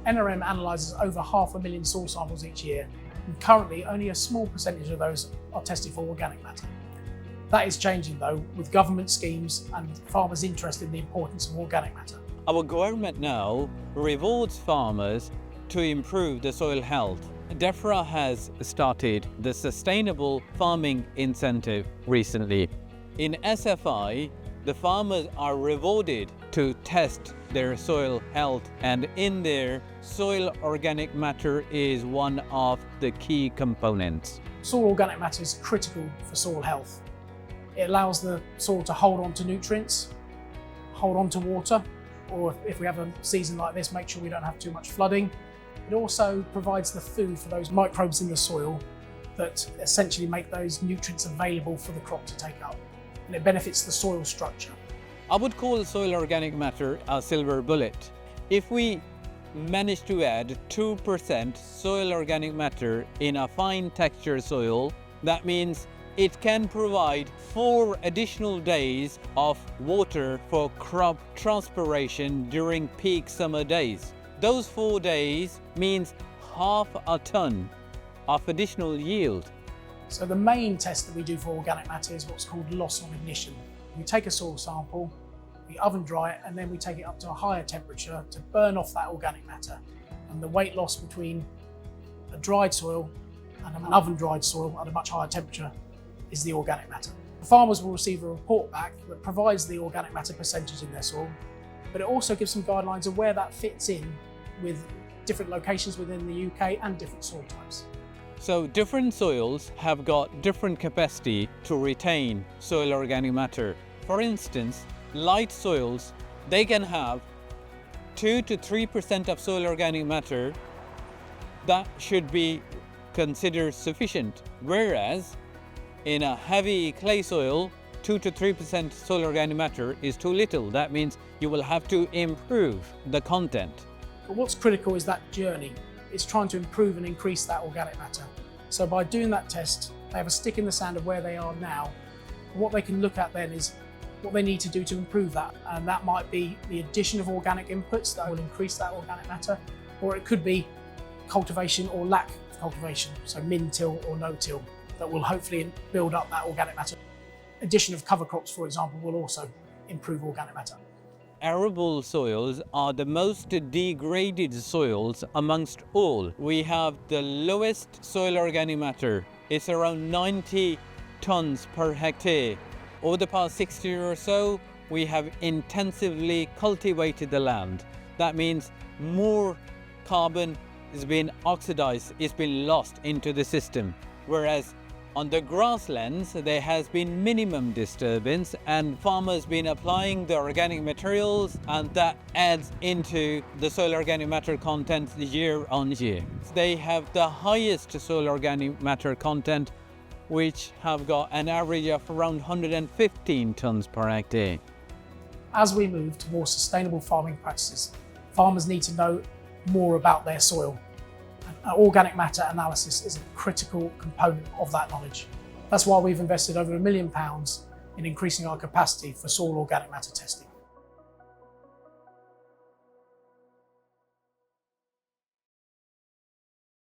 NRM analyses over 500,000 soil samples each year, and currently only a small percentage of those are tested for organic matter. That is changing though, with government schemes and farmers interested in the importance of organic matter. Our government now rewards farmers to improve the soil health. DEFRA has started the Sustainable Farming Incentive recently. In SFI, the farmers are rewarded to test their soil health, and in there, soil organic matter is one of the key components. Soil organic matter is critical for soil health. It allows the soil to hold on to nutrients, hold on to water, or if we have a season like this, make sure we don't have too much flooding. It also provides the food for those microbes in the soil that essentially make those nutrients available for the crop to take up. And it benefits the soil structure. I would call soil organic matter a silver bullet. If we manage to add 2% soil organic matter in a fine texture soil, that means it can provide 4 additional days of water for crop transpiration during peak summer days. Those 4 days means half a ton of additional yield. So the main test that we do for organic matter is what's called loss of ignition. We take a soil sample, we oven dry it, and then we take it up to a higher temperature to burn off that organic matter. And the weight loss between a dried soil and an oven dried soil at a much higher temperature is the organic matter. Farmers will receive a report back that provides the organic matter percentage in their soil, but it also gives some guidelines of where that fits in with different locations within the UK and different soil types. So different soils have got different capacity to retain soil organic matter. For instance, light soils, they can have 2 to 3% of soil organic matter. That should be considered sufficient. Whereas in a heavy clay soil, 2 to 3% soil organic matter is too little. That means you will have to improve the content. But what's critical is that journey. It's trying to improve and increase that organic matter. So by doing that test, they have a stick in the sand of where they are now. And what they can look at then is what they need to do to improve that. And that might be the addition of organic inputs that will increase that organic matter, or it could be cultivation or lack of cultivation, so min-till or no-till, that will hopefully build up that organic matter. Addition of cover crops, for example, will also improve organic matter. Arable soils are the most degraded soils amongst all. We have the lowest soil organic matter. It's around 90 tons per hectare. Over the past 60 years or so, we have intensively cultivated the land. That means more carbon is being oxidized, it's been lost into the system. Whereas on the grasslands, there has been minimum disturbance and farmers been applying the organic materials, and that adds into the soil organic matter content year on year. They have the highest soil organic matter content, which have got an average of around 115 tons per hectare. As we move to more sustainable farming practices, farmers need to know more about their soil. Organic matter analysis is a critical component of that knowledge. That's why we've invested over £1 million in increasing our capacity for soil organic matter testing.